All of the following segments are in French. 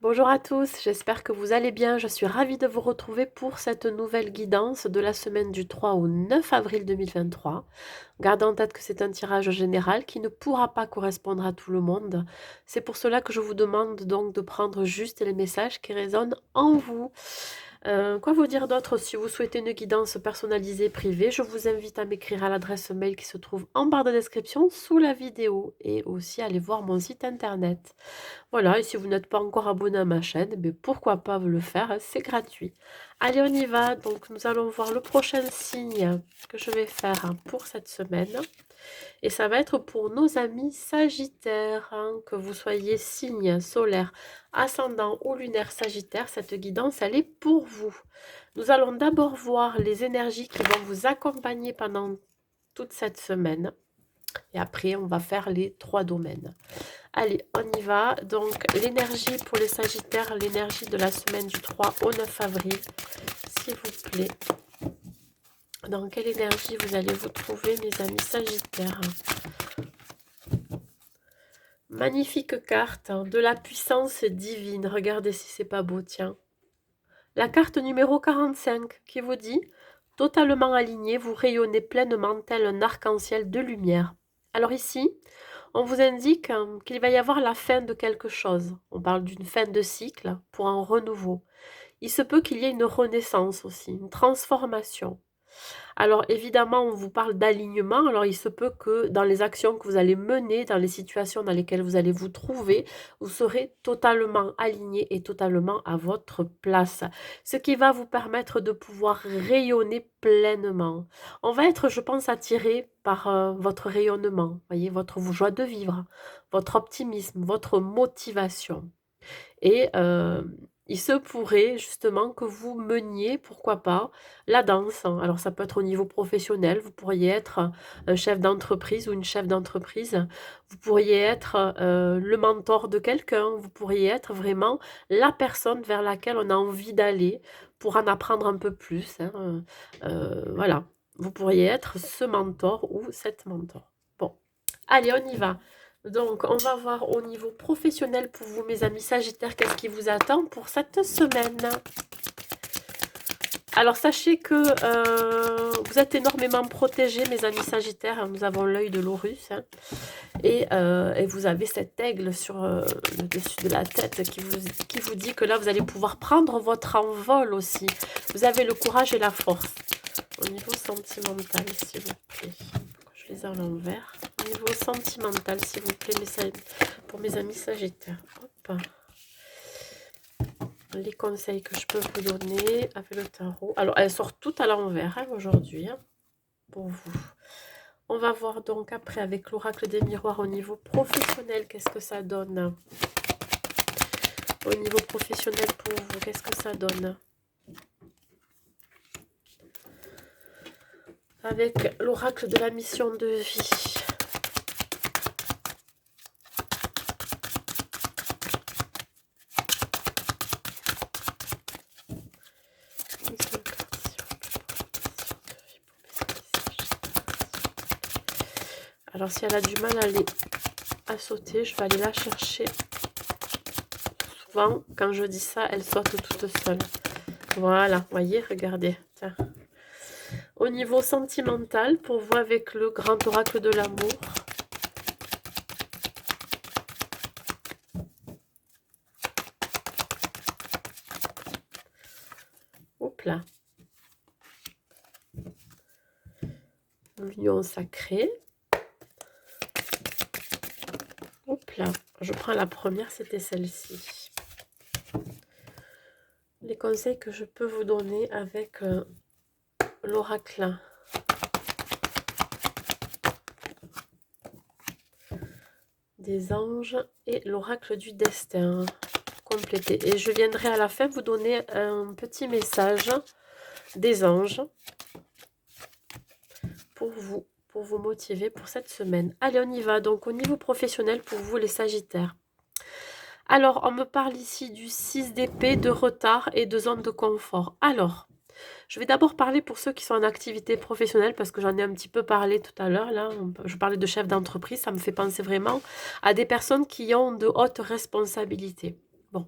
Bonjour à tous, j'espère que vous allez bien. Je suis ravie de vous retrouver pour cette nouvelle guidance de la semaine du 3 au 9 avril 2023. Gardez en tête que c'est un tirage général qui ne pourra pas correspondre à tout le monde. C'est pour cela que je vous demande donc de prendre juste les messages qui résonnent en vous. Quoi vous dire d'autre? Si vous souhaitez une guidance personnalisée privée, je vous invite à m'écrire à l'adresse mail qui se trouve en barre de description sous la vidéo et aussi aller voir mon site internet. Voilà, et si vous n'êtes pas encore abonné à ma chaîne, mais pourquoi pas vous le faire, hein, c'est gratuit. Allez, on y va. Donc, nous allons voir le prochain signe que je vais faire pour cette semaine. Et ça va être pour nos amis Sagittaires, hein, que vous soyez signe solaire, ascendant ou lunaire Sagittaire, cette guidance, elle est pour vous. Nous allons d'abord voir les énergies qui vont vous accompagner pendant toute cette semaine. Et après, on va faire les 3 domaines. Allez, on y va. Donc, l'énergie pour les Sagittaires, l'énergie de la semaine du 3 au 9 avril, s'il vous plaît. Dans quelle énergie vous allez vous trouver, mes amis Sagittaires? Magnifique carte, hein, de la puissance divine. Regardez si c'est pas beau, tiens. La carte numéro 45 qui vous dit « Totalement aligné, vous rayonnez pleinement tel un arc-en-ciel de lumière ». Alors ici, on vous indique qu'il va y avoir la fin de quelque chose. On parle d'une fin de cycle pour un renouveau. Il se peut qu'il y ait une renaissance aussi, une transformation. Alors évidemment, on vous parle d'alignement. Alors il se peut que dans les actions que vous allez mener, dans les situations dans lesquelles vous allez vous trouver, vous serez totalement aligné et totalement à votre place. Ce qui va vous permettre de pouvoir rayonner pleinement. On va être, je pense, attiré par votre rayonnement, voyez, votre joie de vivre, votre optimisme, votre motivation. Et il se pourrait justement que vous meniez, pourquoi pas, la danse, hein. Alors ça peut être au niveau professionnel, vous pourriez être un chef d'entreprise ou une chef d'entreprise. Vous pourriez être, le mentor de quelqu'un. Vous pourriez être vraiment la personne vers laquelle on a envie d'aller pour en apprendre un peu plus, hein, voilà. Vous pourriez être ce mentor ou cette mentor. Bon, allez, on y va. Donc, on va voir au niveau professionnel pour vous, mes amis Sagittaires, qu'est-ce qui vous attend pour cette semaine. Alors, sachez que vous êtes énormément protégés, mes amis Sagittaires. Nous avons l'œil de l'Horus, hein, et vous avez cet aigle sur le dessus de la tête qui vous dit que là, vous allez pouvoir prendre votre envol aussi. Vous avez le courage et la force. Au niveau sentimental, s'il vous plaît. Je les ai à l'envers. Au niveau sentimental, s'il vous plaît, pour mes amis Sagittaires. Hop. Les conseils que je peux vous donner avec le tarot. Alors, elles sortent toutes à l'envers, hein, aujourd'hui, hein, pour vous. On va voir donc après avec l'oracle des miroirs au niveau professionnel, qu'est-ce que ça donne. Au niveau professionnel pour vous, qu'est-ce que ça donne. Avec l'oracle de la mission de vie. Alors si elle a du mal à sauter, je vais aller la chercher. Souvent, quand je dis ça, elle saute toute seule. Voilà, voyez, regardez. Tiens. Au niveau sentimental, pour vous avec le grand oracle de l'amour. Hop là. L'union sacrée. Hop là. Je prends la première, c'était celle-ci. Les conseils que je peux vous donner avec l'oracle. Des anges et l'oracle du destin. Complété. Et je viendrai à la fin vous donner un petit message des anges pour vous motiver pour cette semaine. Allez, on y va. Donc, au niveau professionnel, pour vous, les Sagittaires. Alors, on me parle ici du 6 d'épée, de retard et de zone de confort. Alors, je vais d'abord parler pour ceux qui sont en activité professionnelle, parce que j'en ai un petit peu parlé tout à l'heure. Là, je parlais de chef d'entreprise, ça me fait penser vraiment à des personnes qui ont de hautes responsabilités. Bon,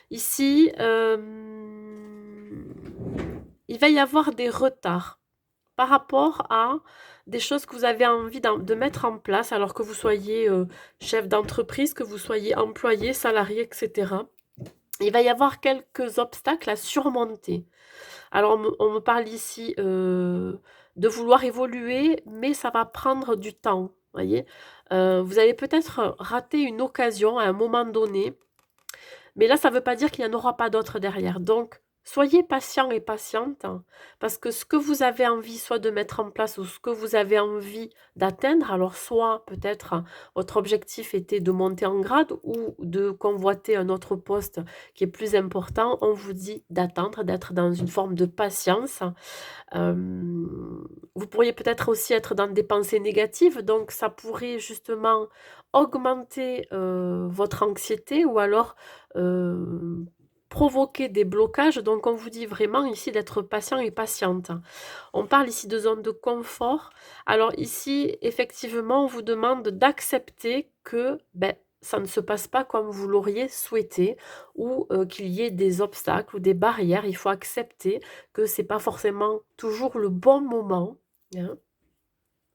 ici, il va y avoir des retards par rapport à des choses que vous avez envie de mettre en place, alors que vous soyez chef d'entreprise, que vous soyez employé, salarié, etc. Il va y avoir quelques obstacles à surmonter. Alors, on me parle ici de vouloir évoluer, mais ça va prendre du temps, voyez. Vous allez peut-être rater une occasion à un moment donné, mais là, ça ne veut pas dire qu'il n'y en aura pas d'autres derrière. Donc, soyez patient et patiente, hein, parce que ce que vous avez envie soit de mettre en place ou ce que vous avez envie d'atteindre, alors soit peut-être votre objectif était de monter en grade ou de convoiter un autre poste qui est plus important, on vous dit d'attendre, d'être dans une forme de patience. Vous pourriez peut-être aussi être dans des pensées négatives, donc ça pourrait justement augmenter votre anxiété ou alors provoquer des blocages. Donc on vous dit vraiment ici d'être patient et patiente. On parle ici de zone de confort. Alors ici, effectivement, on vous demande d'accepter que ça ne se passe pas comme vous l'auriez souhaité ou qu'il y ait des obstacles ou des barrières. Il faut accepter que c'est pas forcément toujours le bon moment, hein.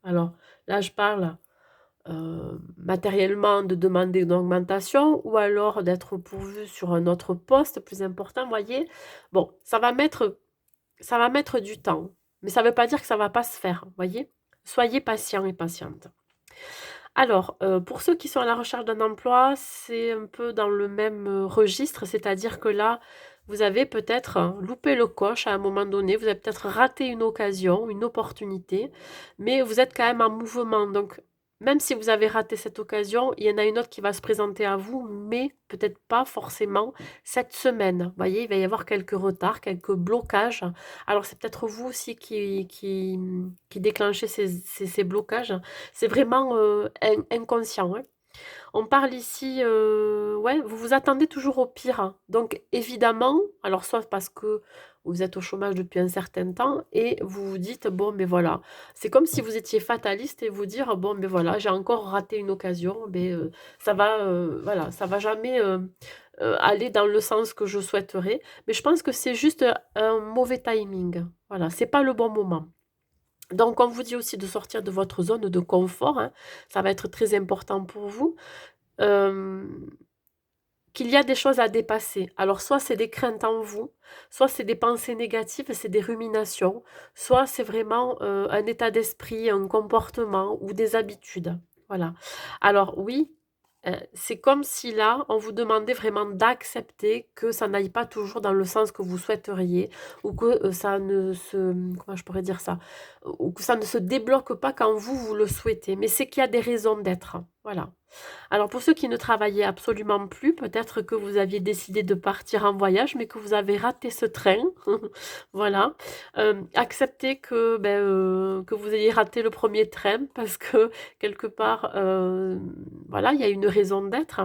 Alors là, je parle matériellement de demander une augmentation ou alors d'être pourvu sur un autre poste plus important, voyez. Bon, ça va mettre du temps, mais ça ne veut pas dire que ça ne va pas se faire, voyez. Soyez patient et patiente. Alors, pour ceux qui sont à la recherche d'un emploi, c'est un peu dans le même registre, c'est-à-dire que là, vous avez peut-être loupé le coche à un moment donné, vous avez peut-être raté une occasion, une opportunité, mais vous êtes quand même en mouvement. Donc, même si vous avez raté cette occasion, il y en a une autre qui va se présenter à vous, mais peut-être pas forcément cette semaine. Vous voyez, il va y avoir quelques retards, quelques blocages. Alors, c'est peut-être vous aussi qui déclenchez ces blocages. C'est vraiment inconscient, hein. On parle ici, ouais, vous vous attendez toujours au pire, hein. Donc évidemment, alors soit parce que vous êtes au chômage depuis un certain temps et vous vous dites: «Bon, mais voilà». C'est comme si vous étiez fataliste et vous dire: «Bon, mais voilà, j'ai encore raté une occasion, mais ça va, voilà, ça va jamais, aller dans le sens que je souhaiterais». Mais je pense que c'est juste un mauvais timing. Voilà, c'est pas le bon moment. Donc, on vous dit aussi de sortir de votre zone de confort, hein. Ça va être très important pour vous. Hem, qu'il y a des choses à dépasser. Alors, soit c'est des craintes en vous, soit c'est des pensées négatives, c'est des ruminations, soit c'est vraiment un état d'esprit, un comportement ou des habitudes. Voilà. Alors, oui, c'est comme si là, on vous demandait vraiment d'accepter que ça n'aille pas toujours dans le sens que vous souhaiteriez ou que ça ne se, comment je pourrais dire ça, ou que ça ne se débloque pas quand vous, vous le souhaitez. Mais c'est qu'il y a des raisons d'être. Voilà. Alors pour ceux qui ne travaillaient absolument plus, peut-être que vous aviez décidé de partir en voyage, mais que vous avez raté ce train. Voilà. Acceptez que vous ayez raté le premier train parce que quelque part, voilà, il y a une raison d'être.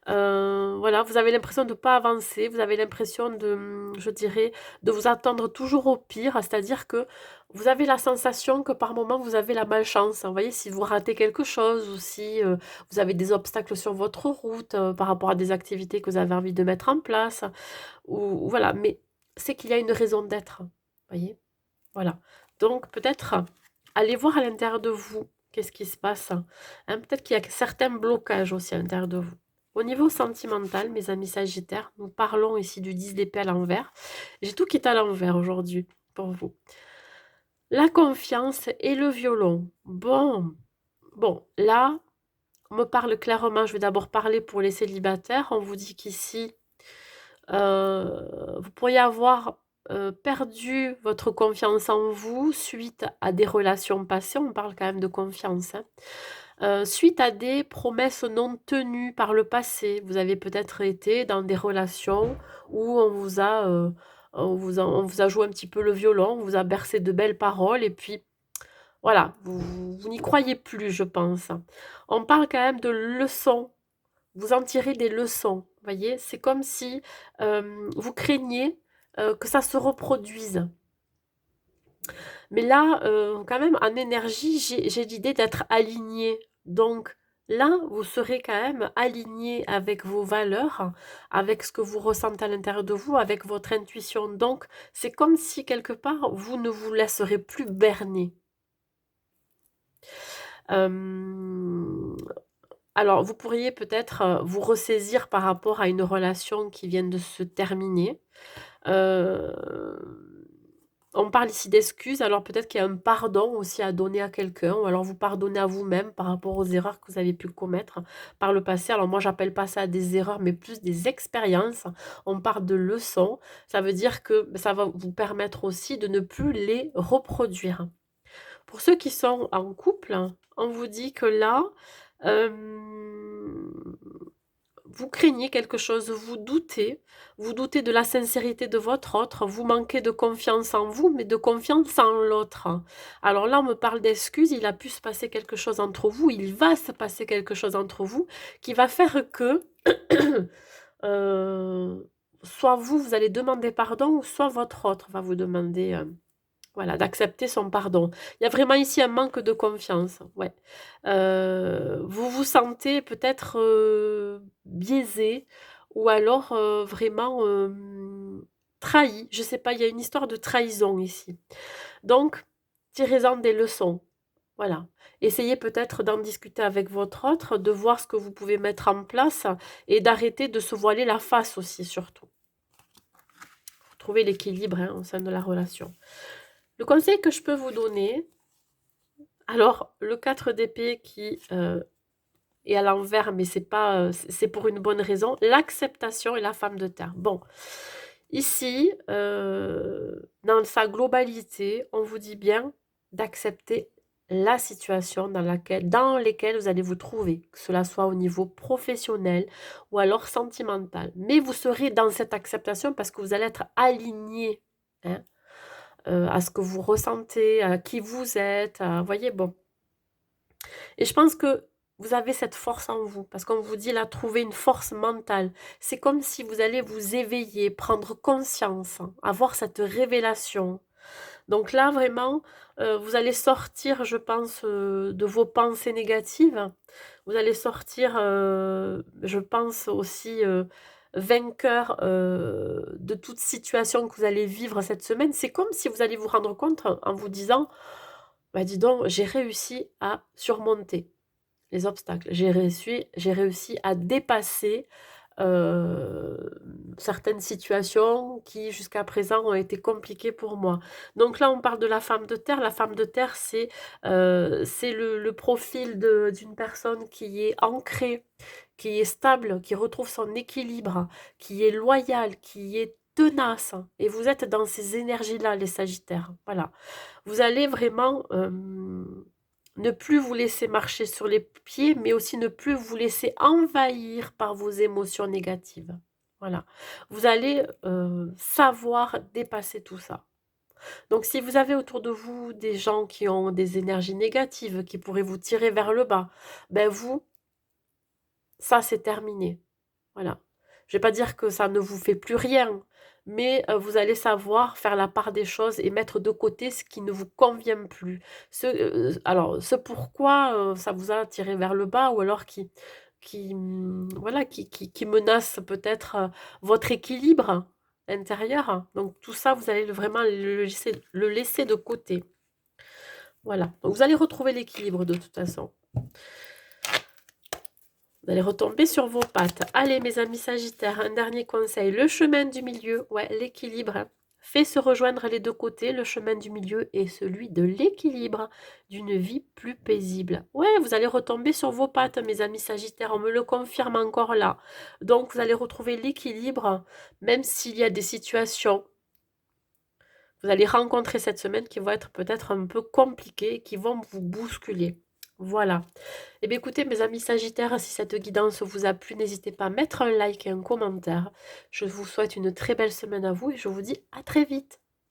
Voilà, vous avez l'impression de ne pas avancer, vous avez l'impression de, je dirais, de vous attendre toujours au pire, c'est-à-dire que vous avez la sensation que par moment vous avez la malchance, hein. Vous voyez, si vous ratez quelque chose ou si vous avez des obstacles sur votre route par rapport à des activités que vous avez envie de mettre en place, ou voilà, mais c'est qu'il y a une raison d'être, vous voyez, voilà. Donc peut-être allez voir à l'intérieur de vous, qu'est-ce qui se passe, hein. Peut-être qu'il y a certains blocages aussi à l'intérieur de vous. Au niveau sentimental, mes amis sagittaires, nous parlons ici du 10 d'épée à l'envers. J'ai tout qui est à l'envers aujourd'hui pour vous. La confiance et le violon. Bon, là, on me parle clairement, je vais d'abord parler pour les célibataires. On vous dit qu'ici, vous pourriez avoir perdu votre confiance en vous suite à des relations passées. On parle quand même de confiance, hein. Suite à des promesses non tenues par le passé. Vous avez peut-être été dans des relations où on vous a joué un petit peu le violon, on vous a bercé de belles paroles et puis voilà, vous n'y croyez plus, je pense. On parle quand même de leçons. Vous en tirez des leçons, voyez? C'est comme si, vous craigniez, que ça se reproduise. Mais là, quand même en énergie, j'ai l'idée d'être aligné. Donc là, vous serez quand même aligné avec vos valeurs, avec ce que vous ressentez à l'intérieur de vous, avec votre intuition. Donc, c'est comme si quelque part, vous ne vous laisserez plus berner. Euh, alors, vous pourriez peut-être vous ressaisir par rapport à une relation qui vient de se terminer. Euh, on parle ici d'excuses, alors peut-être qu'il y a un pardon aussi à donner à quelqu'un, ou alors vous pardonnez à vous-même par rapport aux erreurs que vous avez pu commettre par le passé. Alors moi, j'appelle pas ça des erreurs, mais plus des expériences. On parle de leçons. Ça veut dire que ça va vous permettre aussi de ne plus les reproduire. Pour ceux qui sont en couple, on vous dit que là, euh, vous craignez quelque chose, vous doutez de la sincérité de votre autre, vous manquez de confiance en vous, mais de confiance en l'autre. Alors là, on me parle d'excuses, il a pu se passer quelque chose entre vous, il va se passer quelque chose entre vous qui va faire que euh, soit vous, vous allez demander pardon, ou soit votre autre va vous demander voilà, d'accepter son pardon. Il y a vraiment ici un manque de confiance, ouais. Vous vous sentez peut-être, biaisé ou alors, vraiment, trahi. Je sais pas, il y a une histoire de trahison ici. Donc, tirez-en des leçons, voilà. Essayez peut-être d'en discuter avec votre autre, de voir ce que vous pouvez mettre en place et d'arrêter de se voiler la face aussi, surtout. Trouver l'équilibre, hein, au sein de la relation. Le conseil que je peux vous donner, alors le 4 d'épée qui est à l'envers, mais c'est pas, c'est pour une bonne raison, l'acceptation et la femme de terre. Bon, ici, dans sa globalité, on vous dit bien d'accepter la situation dans lesquelles vous allez vous trouver, que cela soit au niveau professionnel ou alors sentimental. Mais vous serez dans cette acceptation parce que vous allez être aligné, hein, à ce que vous ressentez, à qui vous êtes, voyez, bon. Et je pense que vous avez cette force en vous, parce qu'on vous dit là, trouver une force mentale. C'est comme si vous allez vous éveiller, prendre conscience, hein, avoir cette révélation. Donc là, vraiment, vous allez sortir, je pense, de vos pensées négatives. Vous allez sortir, je pense aussi, vainqueur de toute situation que vous allez vivre cette semaine. C'est comme si vous allez vous rendre compte en vous disant, bah dis donc, j'ai réussi à surmonter les obstacles. J'ai réussi à dépasser certaines situations qui jusqu'à présent ont été compliquées pour moi. Donc là, on parle de la femme de terre. La femme de terre, c'est le profil d'une personne qui est ancrée, qui est stable, qui retrouve son équilibre, qui est loyale, qui est tenace. Et vous êtes dans ces énergies-là, les Sagittaires. Voilà. Vous allez vraiment ne plus vous laisser marcher sur les pieds, mais aussi ne plus vous laisser envahir par vos émotions négatives. Voilà. Vous allez savoir dépasser tout ça. Donc, si vous avez autour de vous des gens qui ont des énergies négatives, qui pourraient vous tirer vers le bas, ben vous, ça c'est terminé. Voilà. Je vais pas dire que ça ne vous fait plus rien, mais vous allez savoir faire la part des choses et mettre de côté ce qui ne vous convient plus. Alors, ce pourquoi ça vous a tiré vers le bas ou alors voilà, qui menace peut-être votre équilibre intérieur. Donc tout ça, vous allez vraiment le laisser de côté. Voilà. Donc vous allez retrouver l'équilibre de toute façon. Vous allez retomber sur vos pattes. Allez, mes amis Sagittaires, un dernier conseil. Le chemin du milieu, ouais, l'équilibre, fait se rejoindre les deux côtés. Le chemin du milieu est celui de l'équilibre, d'une vie plus paisible. Ouais, vous allez retomber sur vos pattes, mes amis Sagittaires. On me le confirme encore là. Donc, vous allez retrouver l'équilibre, même s'il y a des situations. Vous allez rencontrer cette semaine qui vont être peut-être un peu compliquées, qui vont vous bousculer. Voilà. Eh bien, écoutez, mes amis Sagittaires, si cette guidance vous a plu, n'hésitez pas à mettre un like et un commentaire. Je vous souhaite une très belle semaine à vous et je vous dis à très vite.